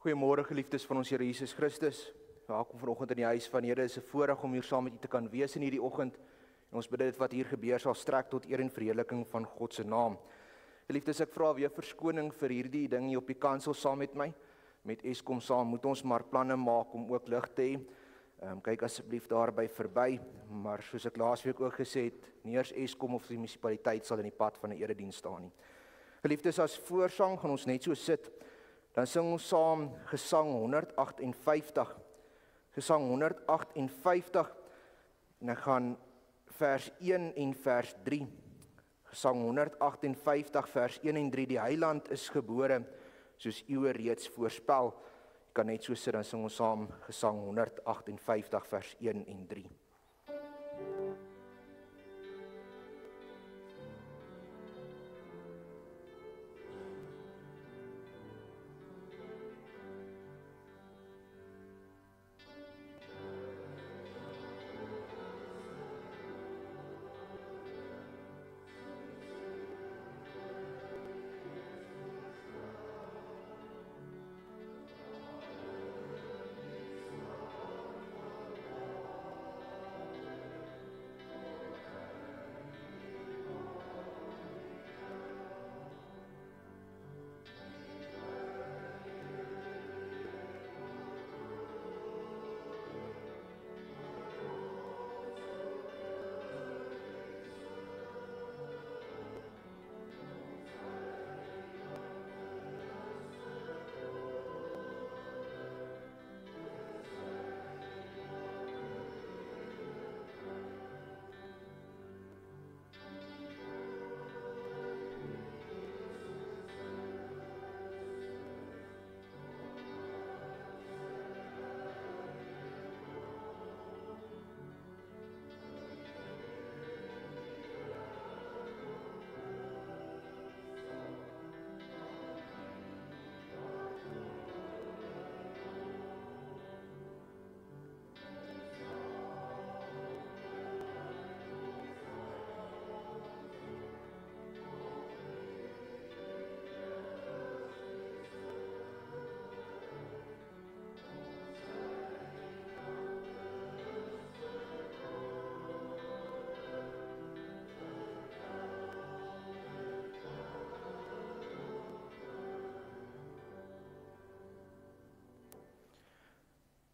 Goeiemôre geliefdes van ons Here Jesus Christus. Welkom vanoggend in die huis van die Here. Dit is 'n voorreg om hier saam met u te kan wees in hierdie oggend. En ons bid dit wat hier gebeur sal strek tot eer en verheerliking van God se naam. Geliefdes, ek vra weer verskoning vir hierdie ding hier op die kansel saam met my. Met Eskom saam moet ons maar planne maak om ook lig te hê. Kyk asseblief daarby verby, maar soos ek laasweek ook gesê het, nie eers Eskom of die munisipaliteit sal in die pad van 'n erediens staan nie. Geliefdes, as voorsang gaan ons net so sit. Dan sing ons saam Gesang 158. Gesang 158 en ek gaan vers 1 en vers 3. Gesang 158 vers 1 en 3. Die Heiland is gebore, soos eeue reeds voorspel. Jy kan net so sit, dan sing ons saam Gesang 158 vers 1 en 3.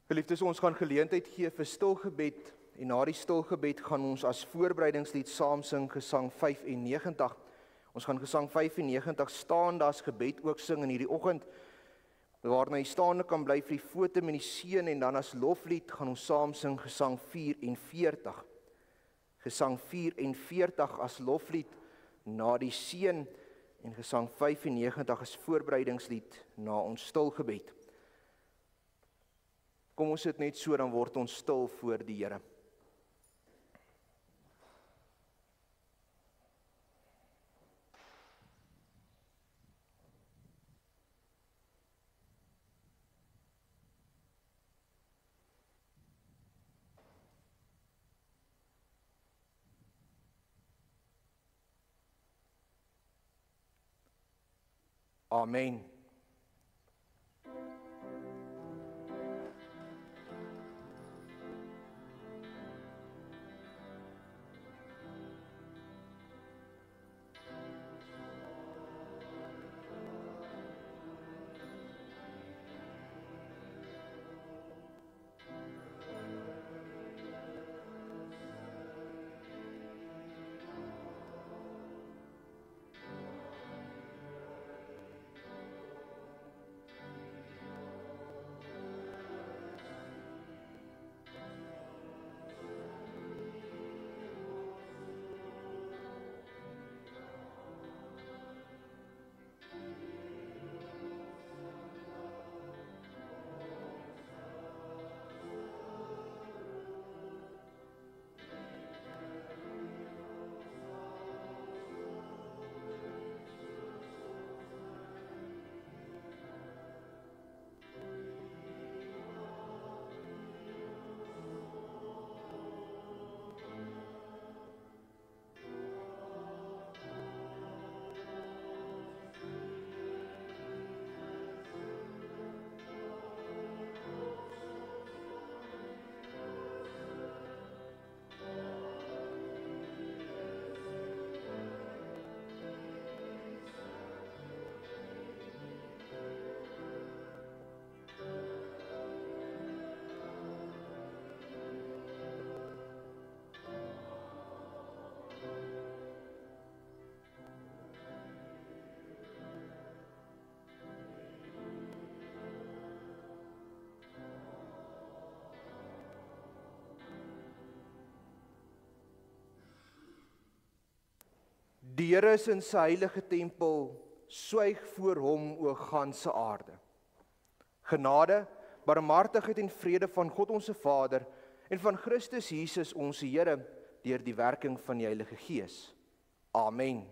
Geliefdes, ons gaan geleentheid gee vir stilgebed en na die stilgebed gaan ons as voorbereidingslied saam sing Gesang 95. Ons gaan Gesang 95 staan, daar's gebed ook sing in hierdie oggend. Waarna jy staande kan bly vir die foto met die seën en dan as loflied gaan ons saam sing Gesang 44. Gesang 44 as loflied na die seën en Gesang 95 as voorbereidingslied na ons stilgebed. Kom ons sit net so, dan word ons stil voor die Here. Amen. Die Here is in sy heilige tempel, swyg voor hom o ganse aarde. Genade, barmhartigheid en vrede van God ons Vader en van Christus Jesus ons Here deur die werking van die Heilige Gees. Amen.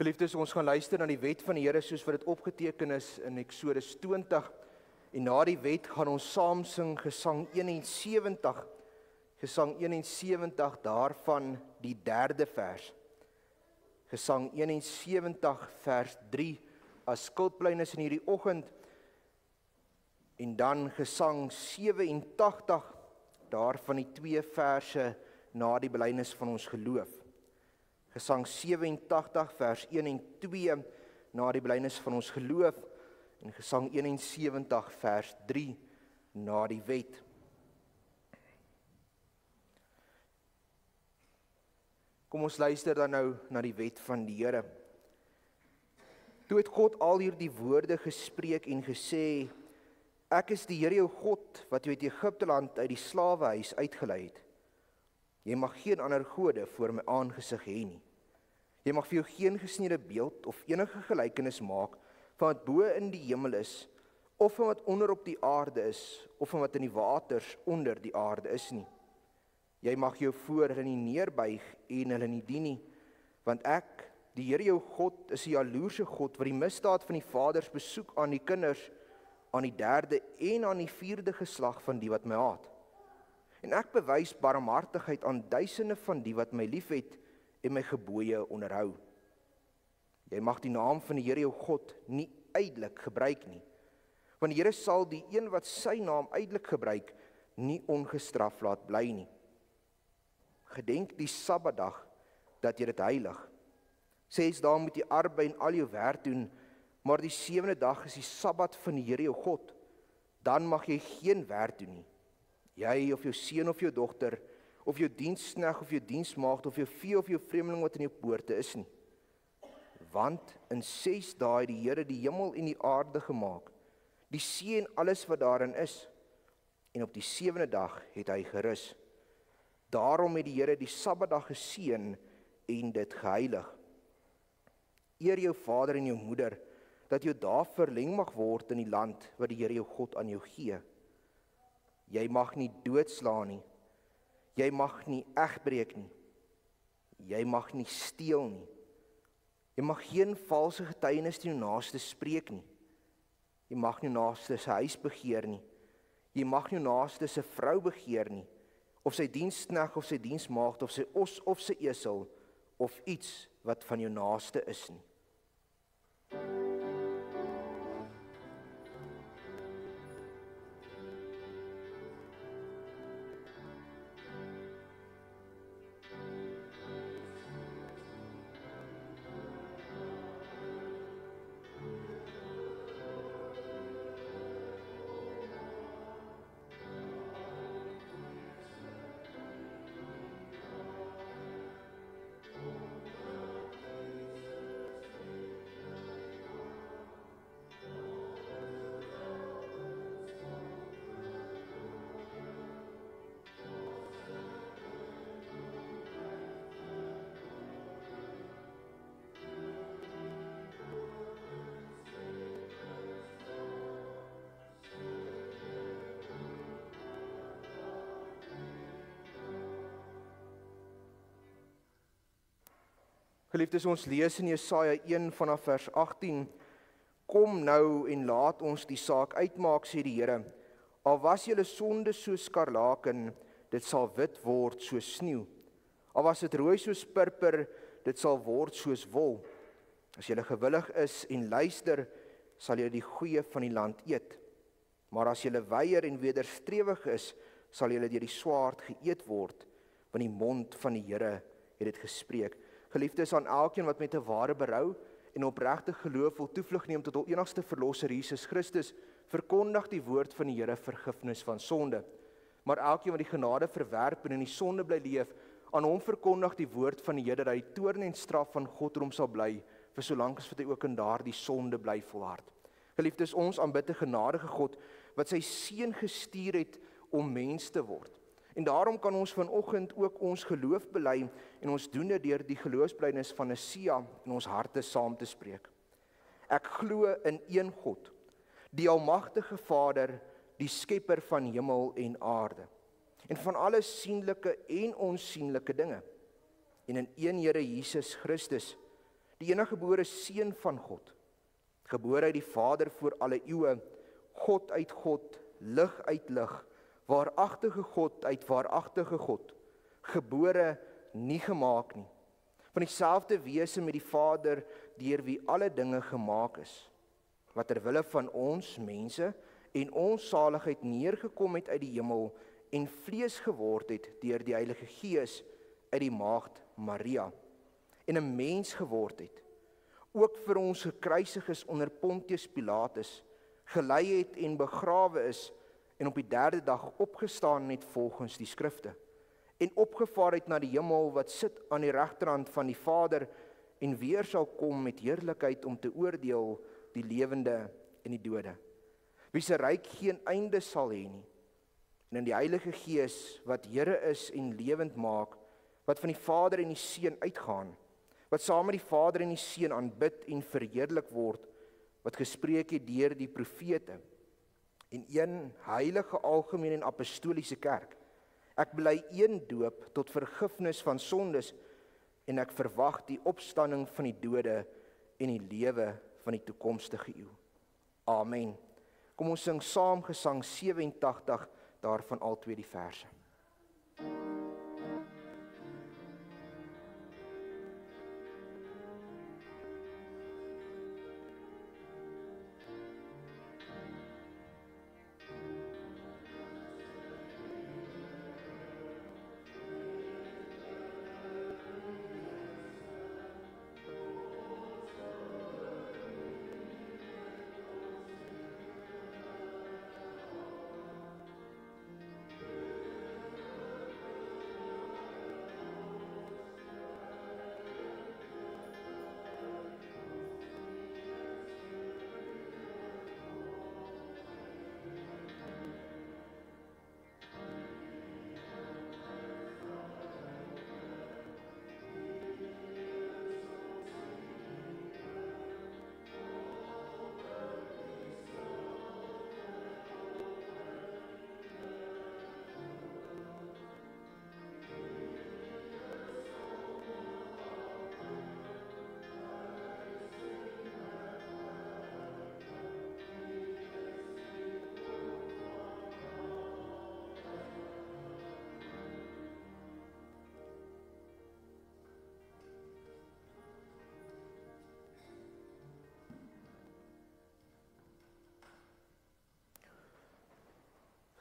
Geliefdes, ons gaan luister na die wet van die Here soos wat dit opgeteken is in Eksodus 20 en na die wet gaan ons saam sing Gesang 71. Gesang 71 daarvan die 3de vers. Gesang 71 vers 3 as skuldblynis in hierdie oggend en dan Gesang 87 daarvan die 2 verse na die belydenis van ons geloof. Gesang 87 vers 1 en 2 na die belydenis van ons geloof en Gesang 71 vers 3 na die wet. Kom ons luister dan nou na die wet van die Here. Toe het God al hierdie woorde gespreek en gesê: Ek is die Here jou God wat jou uit Egipte land uit die slawehuis uitgelei het. Jy mag geen ander gode voor my aangesig hê nie. Jy mag vir jou geen gesneede beeld of enige gelykenis maak van wat bo in die hemel is, of van wat onder op die aarde is, of van wat in die waters onder die aarde is nie. Jy mag jou voor hulle nie neerbuig en hulle nie dien nie, want ek, die Here jou God, is 'n jaloerse God wat die misdaad van die vaders besoek aan die kinders, aan die 3de en aan die 4de geslag van die wat my haat. En ek bewys barmhartigheid aan duisende van die wat my liefhet en my gebooie onderhou. Jy mag die naam van die Here jou God nie ydelik gebruik nie, want die Here sal die een wat sy naam ydelik gebruik nie ongestraf laat bly nie. Gedenk die Sabbatdag dat jy dit heilig. 6 dae moet jy arbei en al jou werk doen, maar die 7de dag is die Sabbat van die Here jou God. Dan mag jy geen werk doen nie. Jy of jou seun of jou dogter, of jou diensknegt of jou diensmaagd of jou vee of jou vreemdeling wat in jou poorte is nie. Want in 6 dae het die Here die hemel en die aarde gemaak, die see en alles wat daarin is, en op die 7de dag het hy gerus. Daarom het die Here die Sabbatdag geseën en dit geheilig. Eer jou vader en jou moeder, dat jou dae verleng mag word in die land wat die Here jou God aan jou gee. Jy mag nie doodslaan nie. Jy mag nie egbreek nie. Jy mag nie steel nie. Jy mag geen valse getuienis teen jou naaste spreek nie. Jy mag nie jou naaste se huis begeer nie. Jy mag nie jou naaste se vrou begeer nie, of sy diensknegt of sy diensmaagd of sy os of sy esel of iets wat van jou naaste is nie. Geliefdes, ons lees in Jesaja 1 vanaf vers 18, Kom nou en laat ons die saak uitmaak, sê die Here. Al was julle sonde soos skarlaken, dit sal wit word soos sneeu. Al was dit rooi soos purper, dit sal word soos wol. As julle gewillig is en luister, sal julle die goeie van die land eet. Maar as julle weier en wederstrewig is, sal julle deur die swaard geëet word, want die mond van die Here het dit gespreek. Geliefdes, aan elkeen wat met 'n ware berou en opregte geloof wil toevlug neem tot hul enigste verlosser Jesus Christus, verkondig die woord van die Here vergifnis van sonde. Maar elkeen wat die genade verwerp en in die sonde bly leef, aan hom verkondig die woord van die Here dat die toorn en straf van God oor hom sal bly, vir solank as wat hy ook in daardie sonde bly volhard. Geliefdes, ons aanbid 'n genadige God wat sy seun gestuur het om mens te word. En daarom kan ons vanoggend ook ons geloof bely en ons doen dit deur die geloofsbelydenis van Nicea in ons harte saam te spreek. Ek glo in een God, die almagtige Vader, die skepper van hemel en aarde, en van alle sienlike en onsienlike dinge, en in een Here Jesus Christus, die eniggebore seun van God, gebore uit die Vader voor alle eeue, God uit God, lig uit lig, waaragtige God uit waaragtige God, gebore, nie gemaak nie, van dieselfde wese met die Vader, deur wie alle dinge gemaak is, wat ter wille van ons mense en ons saligheid neergekom het uit die hemel en vlees geword het deur die Heilige Gees uit die maagd Maria, en 'n mens geword het, ook vir ons gekruisig is onder Pontius Pilatus, gelei het en begrawe is, en op die derde dag opgestaan het volgens die skrifte, en opgevaar het na die hemel wat sit aan die regterhand van die Vader, en weer sal kom met heerlikheid om te oordeel die lewende en die dode, wie se ryk geen einde sal hê nie, en in die Heilige Gees wat Here is en lewend maak, wat van die Vader en die Seun uitgaan, wat saam met die Vader en die Seun aanbid en verheerlik word, wat gespreek het deur die profete, en een heilige algemene en apostoliese kerk. Ek bely een doop tot vergifnis van sondes, en ek verwag die opstanding van die dode en die lewe van die toekomstige eeu. Amen. Kom ons sing saam gesang 87, daarvan al twee die verse.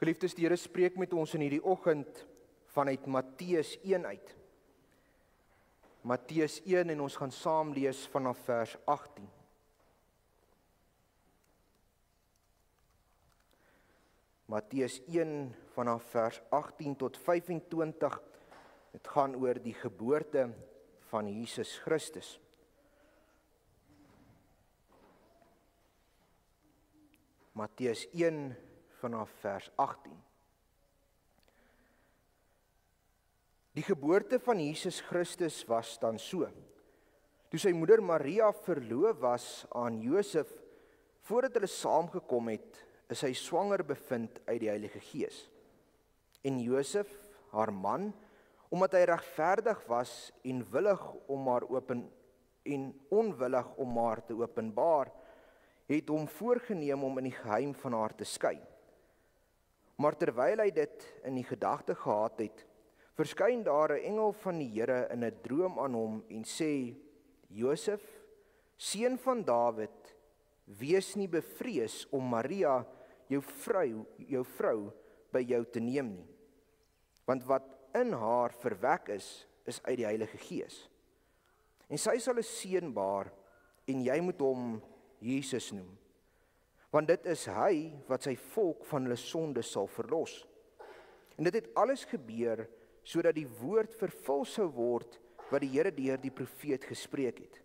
Geliefdes, die Here spreek met ons in hierdie oggend vanuit Matteus 1 uit. Matteus 1 en ons gaan saam lees vanaf vers 18. Matteus 1 vanaf vers 18 tot 25. Dit gaan oor die geboorte van Jesus Christus. Matteus 1 vanaf vers 18. Die geboorte van Jesus Christus was dan so. Toe sy moeder Maria verloof was aan Josef, voordat hulle saamgekom het, is sy swanger bevind uit die Heilige Gees. En Josef, haar man, omdat hy regverdig was en willig om haar en onwillig om haar te openbaar, het hom voorgenem om in die geheim van haar te skei. Maar terwyl hy dit in die gedagte gehad het, verskyn daar 'n engel van die Here in 'n droom aan hom en sê: Josef, seun van Dawid, wees nie bevrees om Maria, jou vrou by jou te neem nie. Want wat in haar verwek is uit die Heilige Gees. En sy sal 'n seun baar, en jy moet hom Jesus noem. Want dit is hy wat sy volk van hulle sondes sal verlos. En dit het alles gebeur, sodat die woord vervul sou word, wat die Here deur die profeet gespreek het.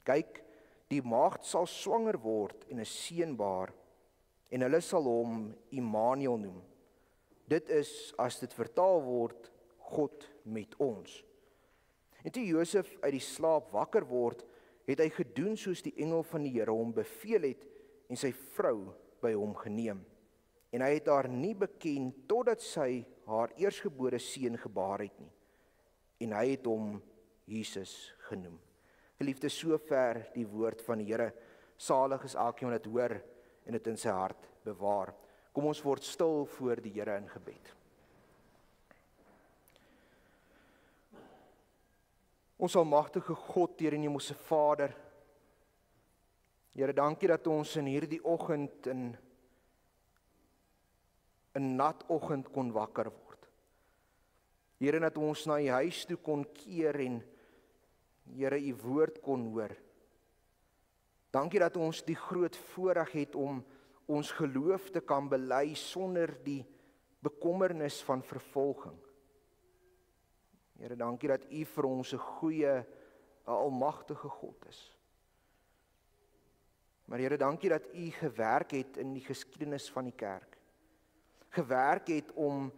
Kyk, die maagd sal swanger word en 'n seun baar, en hulle sal hom Immanuel noem. Dit is, as dit vertaal word, God met ons. En toe Josef uit die slaap wakker word, het hy gedoen soos die engel van die Here hom beveel het, en sy vrou by hom geneem. En hy het haar nie beken totdat sy haar eersgebore seun gebaar het nie. En hy het hom Jesus genoem. Geliefde, sover die woord van die Here. Salig is elkeen wat dit hoor en dit in sy hart bewaar. Kom ons word stil voor die Here in gebed. Ons almagtige God, Here en Hemelse Vader, Here, dankie dat ons in hierdie oggend in 'n nat oggend kon wakker word. Here, dat ons na U huis toe kon keer en Here, U woord kon hoor. Dankie dat ons die groot voorreg het om ons geloof te kan bely sonder die bekommernis van vervolging. Here, dankie dat U vir ons 'n goeie, 'n almagtige God is. Maar Here, dankie dat U gewerk het in die geskiedenis van die kerk. Gewerk het om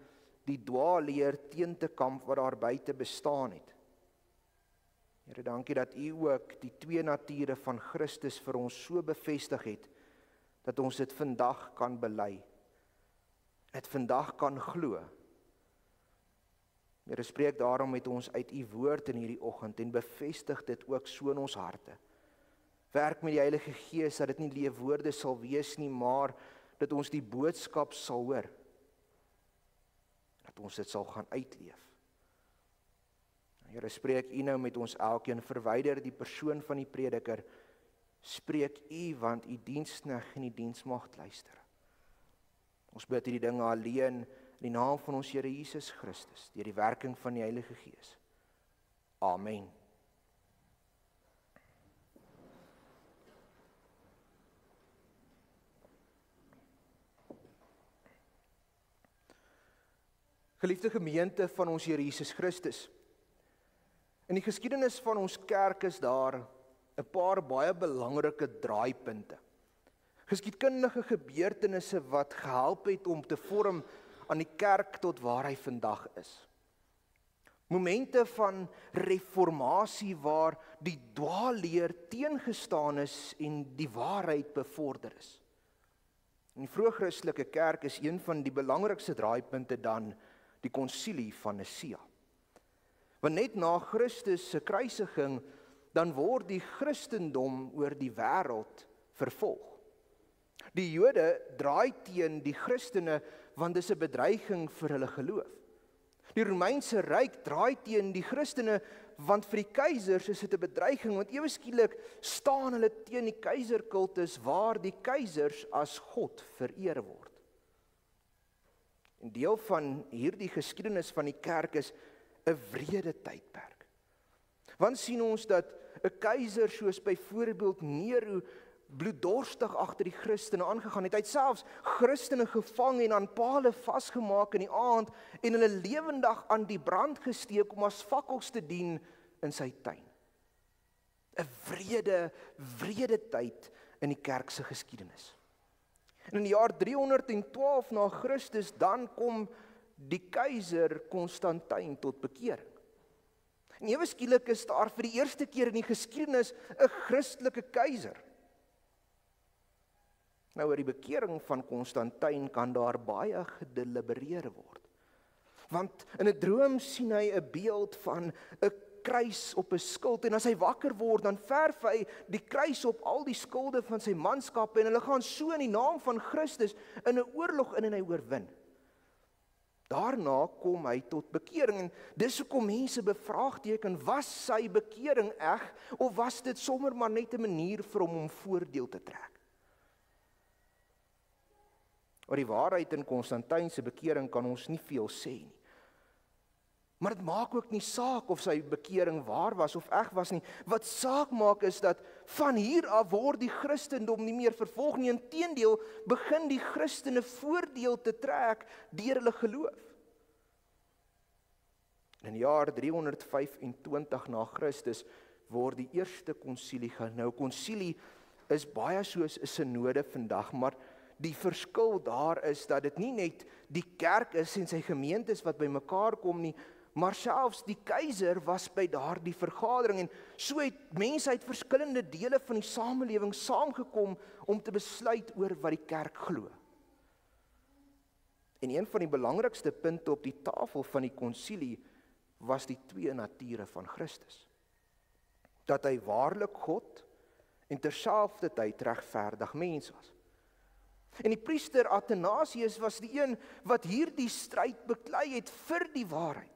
die dwaalleer teen te kamp wat daar buite bestaan het. Here, dankie dat U ook die twee nature van Christus vir ons so bevestig het, dat ons dit vandag kan bely. Dit vandag kan glo. Here, spreek daarom met ons uit U woord in hierdie oggend en bevestig dit ook so in ons harte. Werk met die Heilige Gees dat dit nie leefwoorde sal wees nie, maar dat ons die boodskap sal hoor. Dat ons dit sal gaan uitleef. Here, spreek U nou met ons elkeen, verwyder die persoon van die prediker. Spreek U, want U diensknegt en die diensmagd luister. Ons bid hierdie dinge alleen in die naam van ons Here Jesus Christus, deur die werking van die Heilige Gees. Amen. Geliefde gemeente van ons Here Jesus Christus, in die geskiedenis van ons kerk is daar 'n paar baie belangrike draaipunte. Geskiedkundige gebeurtenisse wat gehelp het om te vorm aan die kerk tot waar hy vandag is. Momente van reformatie waar die dwaalleer teengestaan is en die waarheid bevorder is. In die vroeg-Christelike kerk is een van die belangrikste draaipunte dan die konsilie van Nicea. Want net na Christus se kruisiging, dan word die Christendom oor die wêreld vervolg. Die Jode draai teen die Christene want dit is 'n bedreiging vir hulle geloof. Die Romeinse ryk draai teen die Christene want vir die keisers is dit 'n bedreiging, want ewe skielik staan hulle teen die keiserkultus waar die keisers as God vereer word. En deel van hierdie geskiedenis van die kerk is 'n wrede tydperk. Want sien ons dat 'n keiser soos byvoorbeeld Nero bloeddorstig agter die Christene aangegaan het. Hy het selfs Christene gevang en aan pale vasgemaak in die aand en hulle lewendig aan die brand gesteek om as fakkels te dien in sy tuin. 'n wrede tyd in die kerk se geskiedenis. En in die jaar 312 na Christus dan kom die keiser Konstantin tot bekering. En ewe skielik is daar vir die eerste keer in die geskiedenis 'n Christelike keiser. Nou oor die bekering van Konstantin kan daar baie gedelibereer word. Want in 'n droom sien hy 'n beeld van 'n kruis op 'n skild, en as hy wakker word, dan verf hy die kruis op al die skilde van sy manskappe, en hulle gaan so in die naam van Christus in 'n oorlog in en hy oorwin. Daarna kom hy tot bekering, en dis hoekom mense bevraagteken, was sy bekering eg, of was dit sommer maar net 'n manier vir hom om voordeel te trek? Oor die waarheid in Konstantin se bekering kan ons nie veel sê nie. Maar dit maak ook nie saak of sy bekering waar was of eg was nie. Wat saak maak is dat van hier af word die Christendom nie meer vervolg nie. Inteendeel begin die Christene voordeel te trek deur hulle geloof. In die jaar 325 na Christus word die eerste konsilie gehou. Nou, konsilie is baie soos 'n synode vandag, maar die verskil daar is dat dit nie net die kerk is en sy gemeentes wat bymekaar kom nie, maar selfs die keiser was by daardie vergadering, en so het mense uit verskillende dele van die samelewing saamgekom om te besluit oor wat die kerk glo. En een van die belangrikste punte op die tafel van die konsilie was die twee nature van Christus. Dat hy waarlik God en terselfdertyd regverdig mens was. En die priester Athanasius was die een wat hierdie stryd beklei het vir die waarheid.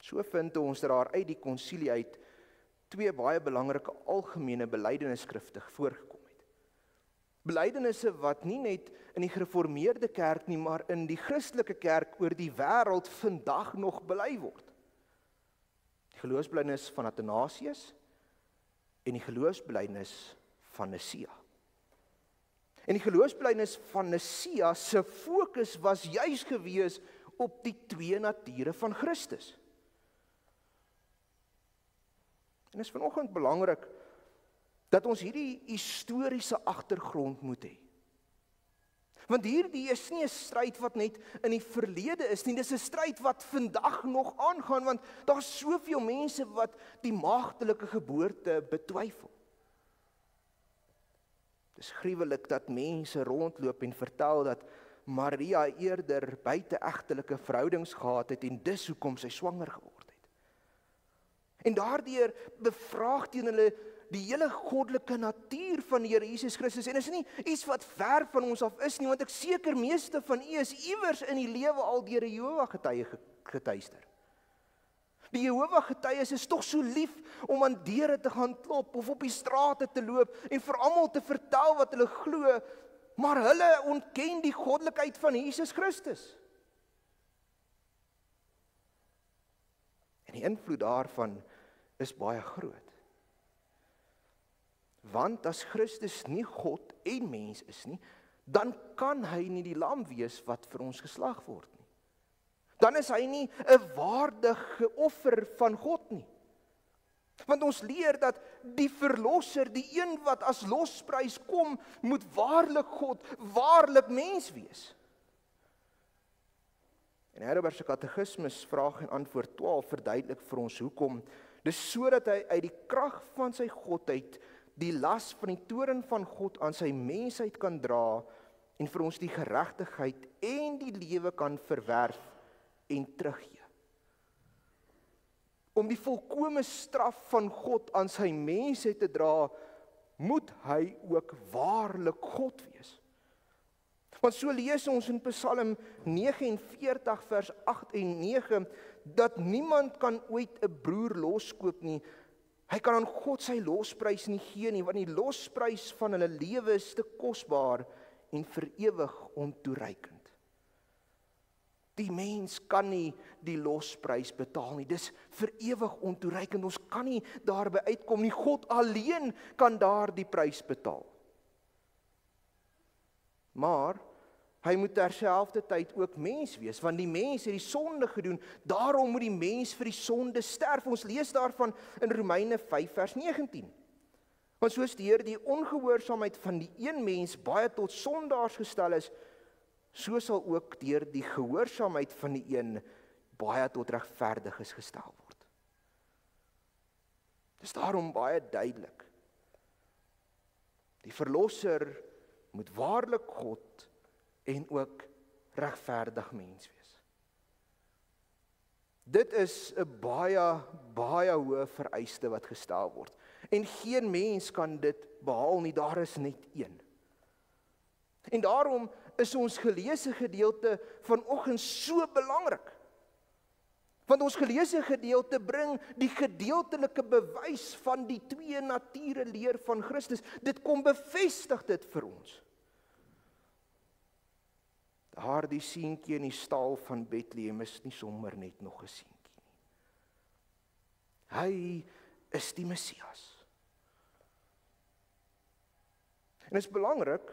So vind ons dat daar uit die konsilie uit twee baie belangrike algemene belydenisskrifte voorgekom het. Belydenisse wat nie net in die gereformeerde kerk nie, maar in die Christelike kerk oor die wêreld vandag nog bely word. Die geloofsbelydenis van Athanasius en die geloofsbelydenis van Nicea. En die geloofsbelydenis van Nicea se fokus was juis gewees op die twee nature van Christus. En dit is vanoggend belangrik dat ons hierdie historiese agtergrond moet hê. Want hierdie is nie 'n stryd wat net in die verlede is nie, dis 'n stryd wat vandag nog aangaan, want daar's soveel mense wat die maagdelike geboorte betwyfel. Dis gruwelik dat mense rondloop en vertel dat Maria eerder buiteegtelike verhoudings gehad het en dis hoekom sy swanger geword het. En daardeur bevraagteken hulle die hele goddelike natuur van die Here Jesus Christus. En is nie iets wat ver van ons af is nie, want ek seker meeste van u is iewers in die lewe al deur 'n Jehova getuie getuister. Die Jehova getuies is tog so lief om aan deure te gaan klop of op die strate te loop en vir almal te vertel wat hulle glo, maar hulle ontken die goddelikheid van Jesus Christus. En die invloed daarvan is baie groot. Want as Christus nie God en mens is nie, dan kan hy nie die lam wees wat vir ons geslag word nie. Dan is hy nie 'n waardige offer van God nie. Want ons leer dat die verlosser, die een wat as losprys kom, moet waarlik God, waarlik mens wees. En Heidelberg se Katekismes vraag en antwoord 12 verduidelik vir ons hoekom. Dis sodat hy uit die krag van sy godheid die las van die toorn van God aan sy mensheid kan dra en vir ons die geregtigheid en die lewe kan verwerf en teruggee. Om die volkomme straf van God aan sy mensheid te dra, moet hy ook waarlik God wees. Want so lees ons in Psalm 49 vers 8 en 9 dat niemand kan ooit 'n broer loskoop nie. Hy kan aan God sy losprys nie gee nie, want die losprys van hulle lewe is te kosbaar en vir ewig ontoereikend. Die mens kan nie die losprys betaal nie. Dis vir ewig ontoereikend. Ons kan nie daarby uitkom nie. God alleen kan daar die prys betaal. Maar hy moet terselfdertyd ook mens wees, want die mens het die sonde gedoen. Daarom moet die mens vir die sonde sterf. Ons lees daarvan in Romeine 5 vers 19. Want soos deur die ongehoorsaamheid van die een mens baie tot sondaars gestel is, so sal ook deur die gehoorsaamheid van die een baie tot regverdiges gestel word. Dis daarom baie duidelik. Die verlosser moet waarlik God en ook regverdig mens wees. Dit is 'n baie hoë vereiste wat gestel word. En geen mens kan dit behaal nie, daar is net een. En daarom is ons geleesde gedeelte vanoggend so belangrik. Want ons geleesde gedeelte bring die gedeeltelike bewys van die twee nature leer van Christus. Dit kom bevestig dit vir ons. Daardie seentjie in die stal van Bethlehem is nie sommer net nog 'n seentjie nie. Hy is die Messias. En dit is belangrik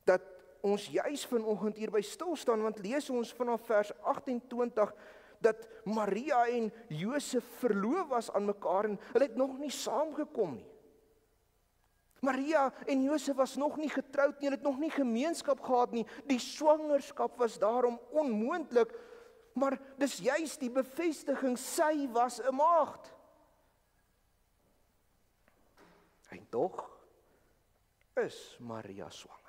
dat ons juis vanoggend hierby stil staan, want lees ons vanaf vers 28 dat Maria en Josef verloof was aan mekaar en hulle het nog nie saamgekom nie. Maria en Josef was nog nie getroud nie, hulle het nog nie gemeenskap gehad nie. Die swangerskap was daarom onmoontlik, maar dis juis die bevestiging, sy was 'n maagd. En tog is Maria swanger.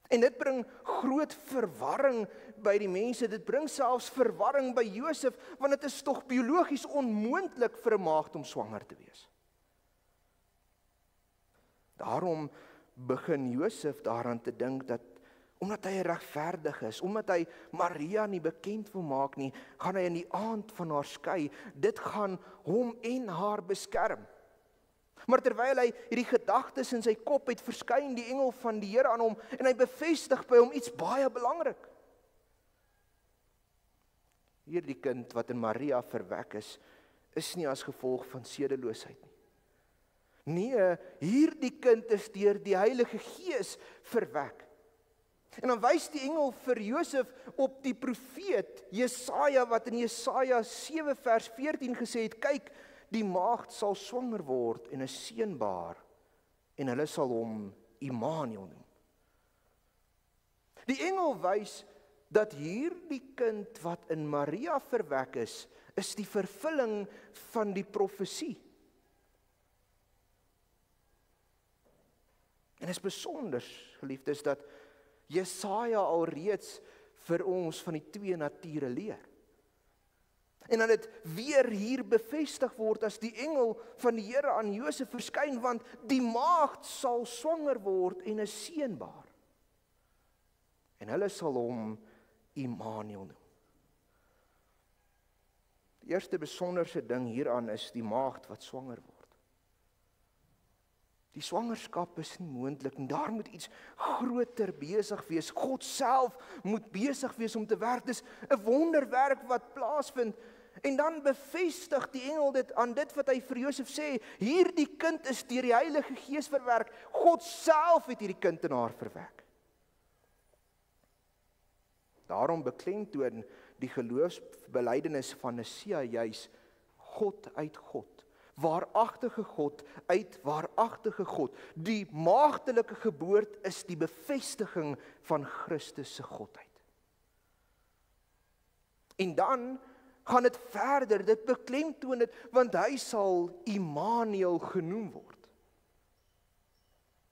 En dit bring groot verwarring by die mense, dit bring selfs verwarring by Josef, want dit is tog biologies onmoontlik vir 'n maagd om swanger te wees. Daarom begin Josef daaraan te dink dat, omdat hy regverdig is, omdat hy Maria nie bekend wil maak nie, gaan hy in die aand van haar skei, dit gaan hom en haar beskerm. Maar terwyl hy hierdie gedagtes in sy kop het, verskyn die engel van die Here aan hom en hy bevestig by hom iets baie belangrik. Hierdie kind wat in Maria verwek is nie as gevolg van sedeloosheid nie. Nee, hierdie kind is deur die Heilige Gees verwek. En dan wys die engel vir Josef op die profeet Jesaja wat in Jesaja 7 vers 14 gesê het, kyk, die maagd sal swanger word en 'n seun baar en hulle sal hom Immanuel noem. Die engel wys dat hierdie kind wat in Maria verwek is die vervulling van die profesie. En is besonder, geliefdes, dat Jesaja alreeds vir ons van die twee nature leer. En dan dit weer hier bevestig word as die engel van die Here aan Josef verskyn, want die maagd sal swanger word en 'n seun baar. En hulle sal hom Immanuel noem. Die eerste besonderse ding hieraan is die maagd wat swanger word. Die swangerskap is nie moontlik en daar moet iets groter besig wees. God self moet besig wees om te werk. Dis 'n wonderwerk wat plaasvind. En dan bevestig die engel dit aan dit wat hy vir Josef sê. Hierdie kind is deur die Heilige Gees verwerk. God self het hierdie kind in haar verwek. Daarom beklemtoon die geloofsbelydenis van Nisea juis God uit God. Waaragtige God uit waaragtige God. Die maagdelike geboorte is die bevestiging van Christus se godheid. En dan gaan dit verder, dit beklemtoon dit, want hy sal Immanuel genoem word.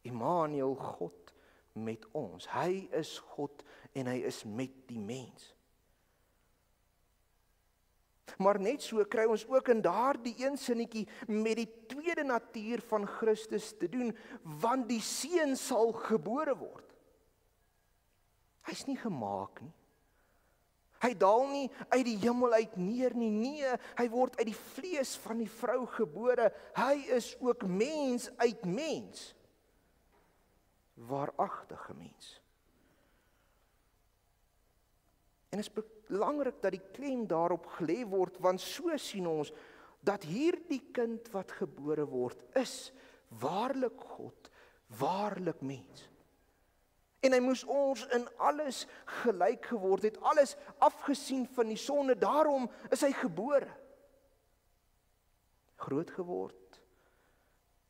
Immanuel, God met ons. Hy is God en hy is met die mens. Maar net so kry ons ook in daardie een sinnetjie met die tweede natuur van Christus te doen, want die seun sal gebore word. Hy's nie gemaak nie. Hy daal nie uit die hemel uit neer nie, nee, hy word uit die vlees van die vrou gebore. Hy is ook mens uit mens. Waaragtige mens. En is belangrik dat die klem daarop gelê word, want so sien ons dat hierdie kind wat gebore word is waarlik God, waarlik mens. En hy moes ons in alles gelyk geword het, alles afgesien van die sonde, daarom is hy gebore. Groot geword,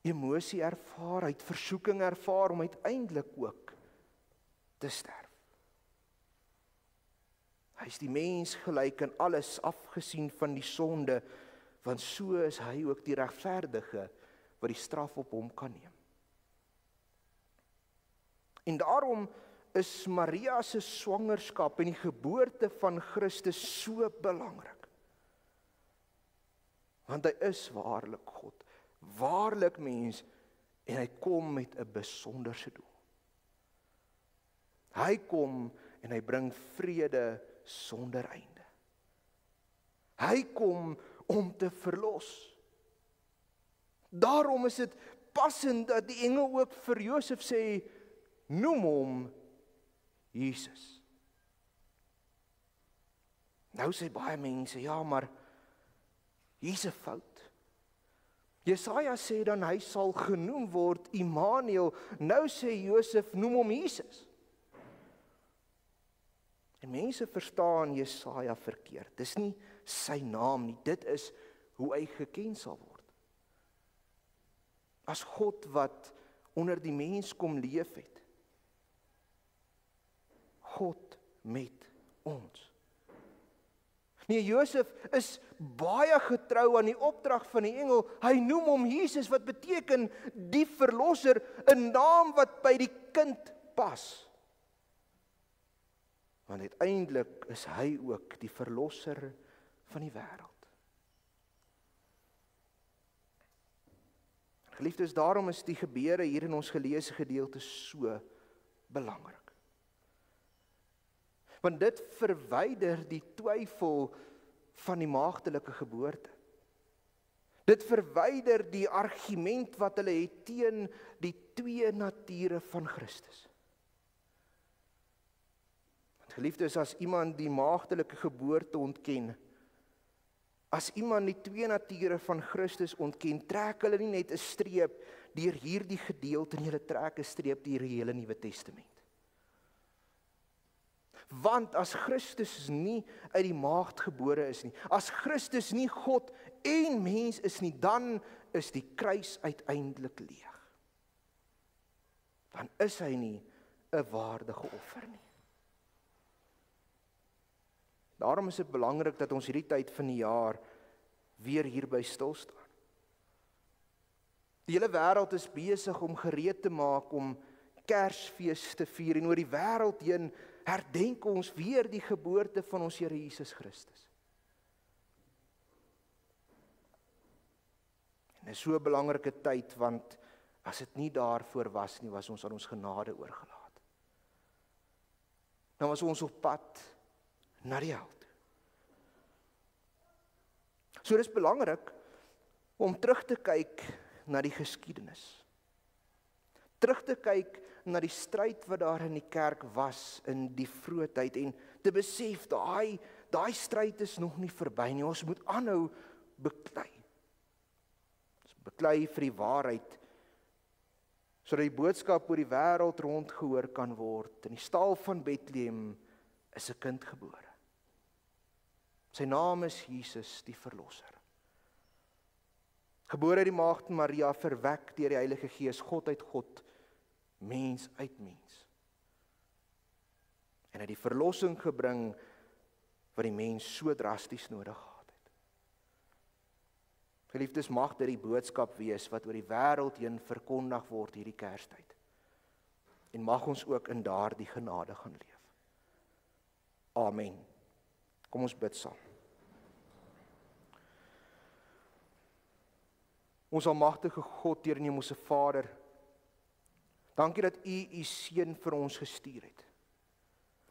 emosie ervaar, hy het versoeking ervaar om uiteindelik ook te sterf. Hy is die mens gelyk in alles afgesien van die sonde, want so is hy ook die regverdige wat die straf op hom kan neem. En daarom is Maria se swangerskap en die geboorte van Christus so belangrik. Want hy is waarlik God, waarlik mens, en hy kom met 'n besonderse doel. Hy kom en hy bring vrede sonder einde. Hy kom om te verlos. Daarom is dit passend dat die engel ook vir Josef sê, noem hom Jesus. Nou sê baie mense, ja, maar hier's 'n fout. Jesaja sê dan hy sal genoem word Immanuel. Nou sê Josef, noem hom Jesus. En mense verstaan Jesaja verkeerd. Dis nie sy naam nie, dit is hoe hy geken sal word. As God wat onder die mens kom leef het. God met ons. Nee, Josef is baie getrou aan die opdrag van die engel. Hy noem hom Jesus, wat beteken die verlosser, 'n naam wat by die kind pas. Want uiteindelik is hy ook die verlosser van die wêreld. Geliefdes, daarom is die gebeure hier in ons geleesde gedeelte so belangrik. Want dit verwyder die twyfel van die maagdelike geboorte. Dit verwyder die argument wat hulle het teen die twee nature van Christus. Want geliefdes, as iemand die maagdelike geboorte ontken, as iemand die twee nature van Christus ontken, trek hulle nie net 'n streep deur hierdie gedeelte nie, hulle trek 'n streep deur die hele Nuwe Testament. Want as Christus nie uit die maagd gebore is nie, as Christus nie God en mens is nie, dan is die kruis uiteindelik leeg. Dan is hy nie 'n waardige offer nie. Daarom is dit belangrik dat ons hierdie tyd van die jaar weer hierby stil staan. Die hele wêreld is besig om gereed te maak om Kersfees te vier, en oor die wêreld heen herdenk ons weer die geboorte van ons Here Jesus Christus. En dit is so 'n belangrike tyd, want as dit nie daarvoor was nie, was ons aan ons genade oorgelaat. Dan was ons op pad na die hel. So dis belangrik om terug te kyk na die geskiedenis. Terug te kyk na die stryd wat daar in die kerk was in die vroeë tyd, en te besef daai stryd is nog nie verby nie. Ons moet aanhou beklei. Ons beklei vir die waarheid, sodat die boodskap oor die wêreld rondgehoor kan word. In die stal van Bethlehem is 'n kind gebore. Sy naam is Jesus, die Verlosser. Gebore uit die maagd Maria, verwek deur die Heilige Gees, God uit God, mens uit mens. En hy het die verlossing gebring wat die mens so drasties nodig gehad het. Geliefdes, mag dit die boodskap wees wat oor die wêreld heen verkondig word hierdie Kerstyd. En mag ons ook in daardie genade gaan leef. Amen. Kom ons bid saam. Ons almagtige God, Here en Hemelse Vader, dankie dat U Seun vir ons gestuur het.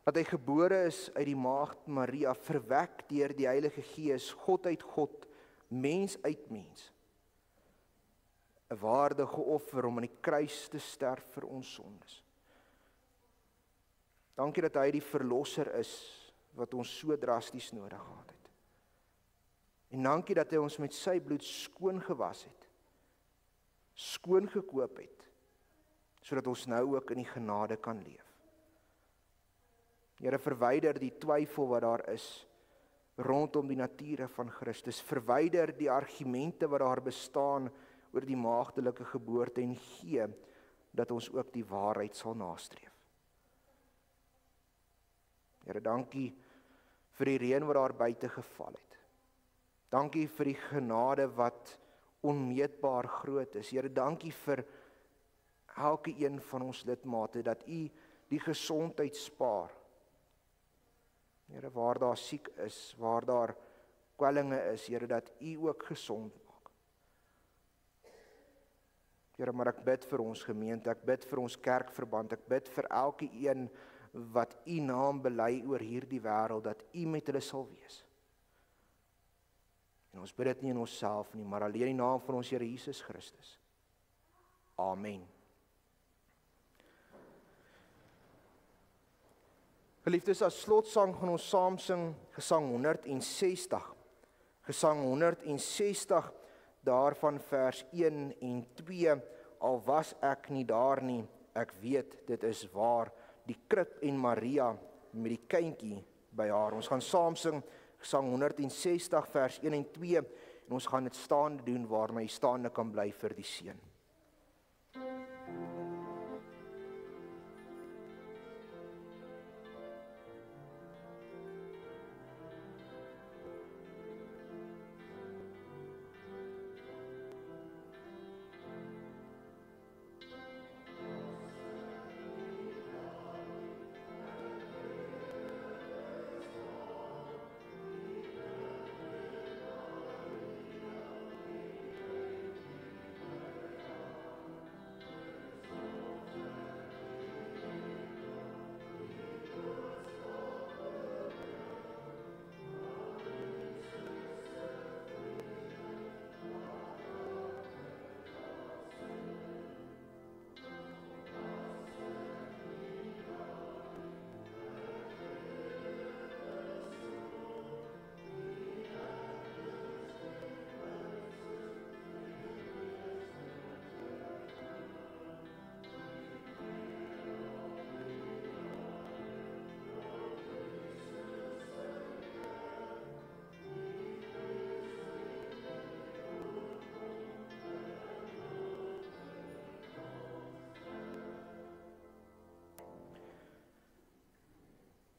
Dat hy gebore is uit die maagd Maria, verwek deur die Heilige Gees, God uit God, mens uit mens. 'n waardige offer om aan die kruis te sterf vir ons sondes. Dankie dat hy die verlosser is wat ons so drasties nodig gehad het. En dankie dat hy ons met sy bloed skoon gewas het, skoon gekoop het, sodat ons nou ook in die genade kan leef. Here, verwyder die twyfel wat daar is rondom die nature van Christus, verwyder die argumente wat daar bestaan oor die maagdelike geboorte, en gee dat ons ook die waarheid sal nastreef. Here, dankie vir die reën wat daar buite geval het. Dankie vir die genade wat onmeetbaar groot is. Here, dankie vir elke een van ons lidmate, dat U die gesondheid spaar. Here, waar daar siek is, waar daar kwellinge is, Here, dat U ook gesond maak. Here, maar ek bid vir ons gemeente, ek bid vir ons kerkverband, ek bid vir elke een wat U naam bely oor hierdie wêreld, dat U met hulle sal wees. En ons bid dit nie in onsself nie, maar alleen in die naam van ons Here Jesus Christus. Amen. Geliefdes, as slotsang gaan ons saam sing Gesang 160. Gesang 160, daarvan vers 1 en 2. Al was ek nie daar nie, ek weet dit is waar, die krib en Maria met die kindjie by haar. Ons gaan saam sing Gesang 160 vers 1 en 2 en ons gaan dit staande doen waarna jy staande kan bly vir die seën.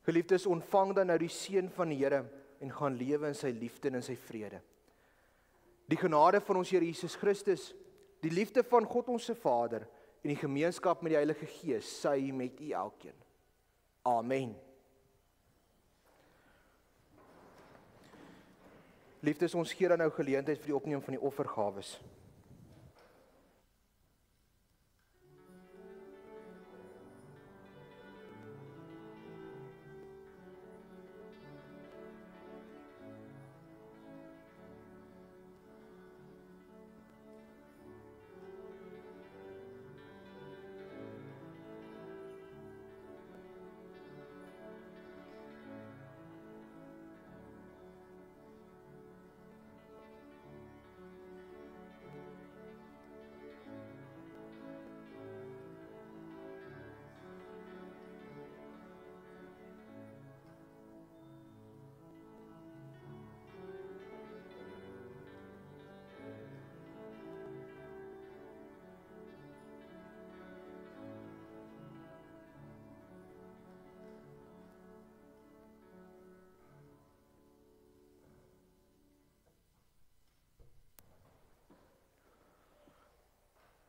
Geliefdes, ontvang dan nou die seën van die Here en gaan lewe in sy liefde en in sy vrede. Die genade van ons Here Jesus Christus, die liefde van God ons se Vader en die gemeenskap met die Heilige Gees, sy met u elkeen. Amen. Liefdes, ons gee dan nou geleentheid vir die opneem van die offergawes.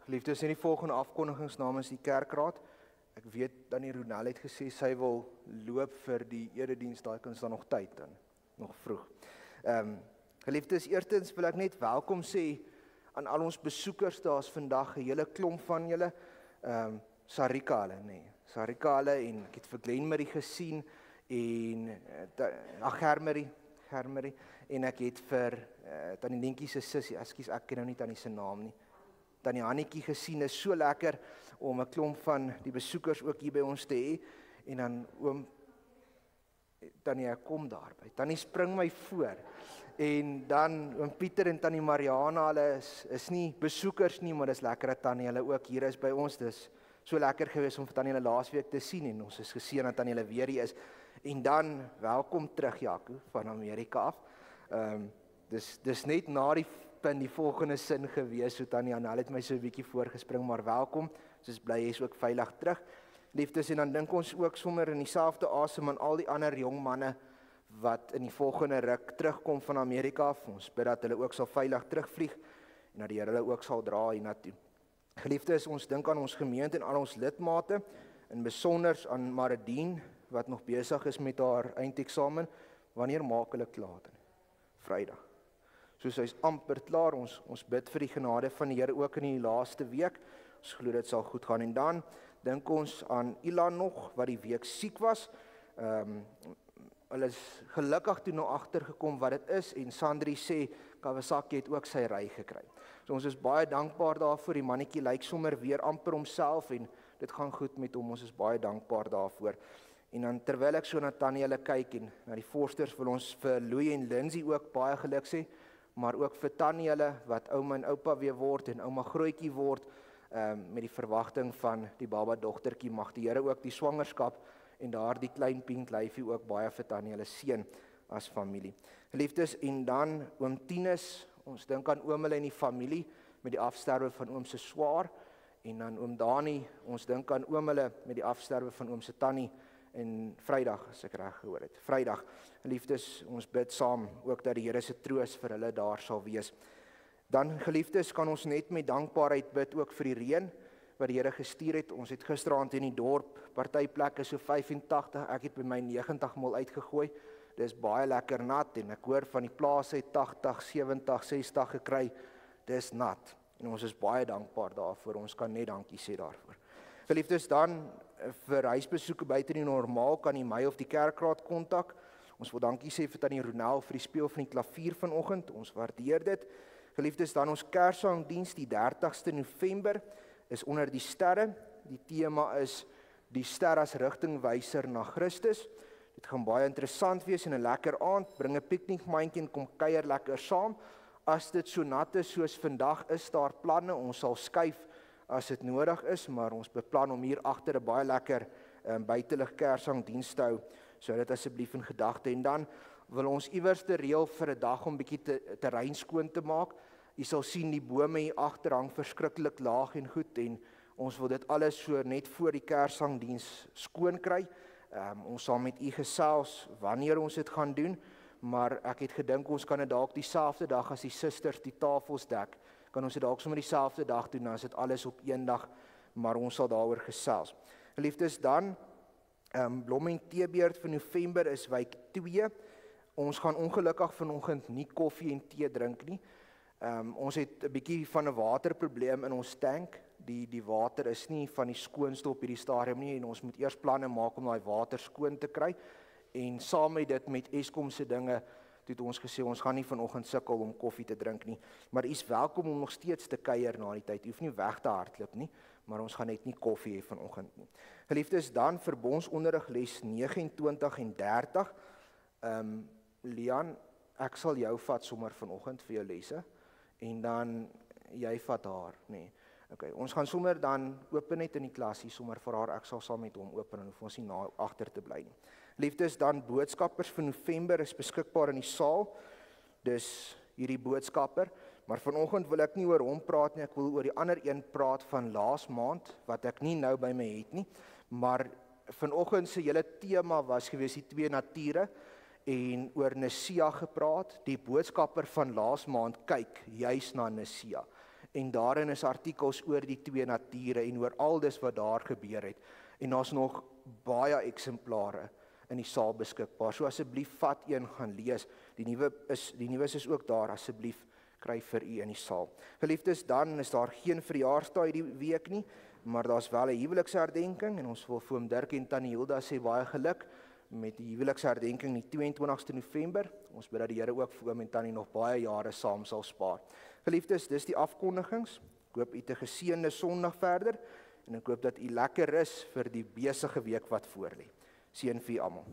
Geliefdes, in die volgende afkondigings namens die kerkraad. Ek weet Tannie Ronel het gesê sy wil loop vir die erediens, daai kan staan nog tyd dan, nog vroeg. Geliefdes, eerstens wil ek net welkom sê aan al ons besoekers. Daar's vandag 'n hele klomp van julle. Sarika hulle, nee. Sarika hulle en ek het vir Glenmarie gesien en Germarie en ek het vir Tannie Lientjie se sussie, ekskuus ek ken nou nie Tannie se naam nie. Tannie Hannetjie gesien, is so lekker om 'n klomp van die besoekers ook hier by ons te hê. En dan oom Tannie, ek kom daarby. Tannie spring my voor. En dan oom Pieter en Tannie Mariana, hulle is nie besoekers nie, maar dis lekker dat Tannie hulle ook hier is by ons. Dis so lekker gewees om vir Tannie hulle laasweek te sien en ons is geseën dat Tannie hulle weer hier is. En dan welkom terug Jaco van Amerika af. Dis net na die volgende sin gewees, so Tannie Anel het my so 'n bietjie voorgespring, maar welkom, soos bly jy is ook veilig terug. Liefdes, en dan dink ons ook sommer in dieselfde asem aan al die ander jong manne wat in die volgende ruk terugkom van Amerika af. Ons bid dat hulle ook sal veilig terugvlieg en dat die Here hulle ook sal dra hiernatoe. Geliefdes, ons dink aan ons gemeente en aan ons lidmate. in besonder aan Maradine wat nog besig is met haar eindeksamen. Wanneer maak hulle klaar? Vrydag. Soos hy's amper klaar, ons bid vir die genade van die Here ook in die laaste week. Ons glo dit sal goed gaan. En dan dink ons aan Ilan nog wat die week siek was. Hulle is gelukkig toe nou agtergekom wat dit is en Sandri sê Kawasaki het ook sy ry gekry. So ons is baie dankbaar daarvoor. Die mannetjie lyk sommer weer amper homself en dit gaan goed met hom. Ons is baie dankbaar daarvoor. En dan terwyl ek so na Tannie hulle kyk en na die Forsters wil ons vir Louie en Lindsay ook baie geluk sê, maar ook vir Tannie hulle wat ouma en oupa weer word en ouma grootjie word met die verwagting van die baba dogtertjie. Mag die Here ook die swangerskap en daardie klein pink lyfie ook baie vir Tannie hulle seën as familie. Geliefdes, en dan oom Tinus, ons dink aan oom hulle en die familie met die afsterwe van oom se swaar, en dan oom Dani, ons dink aan oom hulle met die afsterwe van oom se tannie en Vrydag, as ek reg gehoor het. Vrydag, geliefdes, ons bid saam ook dat die Here se troos vir hulle daar sal wees. Dan geliefdes, kan ons net met dankbaarheid bid ook vir die reën wat die Here gestuur het. Ons het gisteraand in die dorp partyplekke so 85, ek het by my 90 mal uitgegooi. Dis baie lekker nat en ek hoor van die plaas het 80, 70, 60 gekry. Dis nat en ons is baie dankbaar daarvoor. Ons kan net dankie sê daarvoor. Geliefdes, dan vir huisbesoeke buite die normaal kan jy my of die kerkraad kontak. Ons wil dankie sê vir Tannie Ronel vir die speel van die klavier vanoggend. Ons waardeer dit. Geliefdes, dan ons Kersangdiens die 30ste November is onder die sterre. Die tema is die ster as rigtingwyser na Christus. Dit gaan baie interessant wees en 'n lekker aand. Bring 'n piknikmandjie en kom kuier lekker saam. As dit so nat is soos vandag, is daar planne. Ons sal skuif as dit nodig is, maar ons beplan om hier agter 'n baie lekker buitelug Kersangdiens te hou. So dit asseblief in gedagte. En dan wil ons iewers te reël vir 'n dag om bietjie terrein skoon te maak. Jy sal sien die bome hier agter hang verskriklik laag en goed en ons wil dit alles so net voor die Kersangdiens skoon kry. Ons sal met u gesels wanneer ons dit gaan doen, maar ek het gedink ons kan dit dalk dieselfde dag as die susters die tafels dek. Kan ons dit dalk sommer dieselfde dag doen, dan is dit alles op een dag, maar ons sal daaroor gesels. Geliefdes, dan Blom en Teebeerd vir November is week 2. Ons gaan ongelukkig vanoggend nie koffie en tee drink nie. Ons het 'n bietjie van 'n waterprobleem in ons tank. Die water is nie van die skoonste op hierdie stadium nie en ons moet eers planne maak om daai water skoon te kry. En saam met dit met Eskom se dinge het ons gesê ons gaan nie vanoggend sukkel om koffie te drink nie, maar u is welkom om nog steeds te kuier na die tyd. U hoef nie weg te hardloop nie, maar ons gaan net nie koffie hê vanoggend nie. Geliefdes, dan verbondsonderrig les 29 en 30. Lian, ek sal jou vat sommer vanoggend vir jou lesse en dan jy vat haar, nee. Okay, ons gaan sommer dan open net in die klas hier sommer vir haar. Ek sal saam met hom open en hoef ons nie agter te bly nie. Liefdes, dan boodskappers vir November is beskikbaar in die saal. Dis hierdie boodskapper, maar vanoggend wil ek nie oor hom praat nie. Ek wil oor die ander een praat van laas maand wat ek nie nou by my het nie, maar vanoggend se hele tema was gewees die twee nature en oor Nisea gepraat. Die boodskapper van laas maand kyk juis na Nisea. En daarin is artikels oor die twee nature en oor al dis wat daar gebeur het. En daar's nog baie eksemplare in die saal beskikbaar. So asseblief vat een gaan lees. Die nuus is ook daar, asseblief kry vir u in die saal. Geliefdes, dan is daar geen verjaarsdag hierdie week nie, maar daar's wel 'n huweliksherdenking en ons wil vir oom Dirk en tannie Hilda sê baie geluk met die huweliksherdenking die 22ste November. Ons bid dat die Here ook vir oom en tannie nog baie jare saam sal spaar. Geliefdes, dis die afkondigings. Ek hoop u het 'n geseënde Sondag verder en ek hoop dat u lekker is vir die besige week wat voorlê. Seën vir u almal.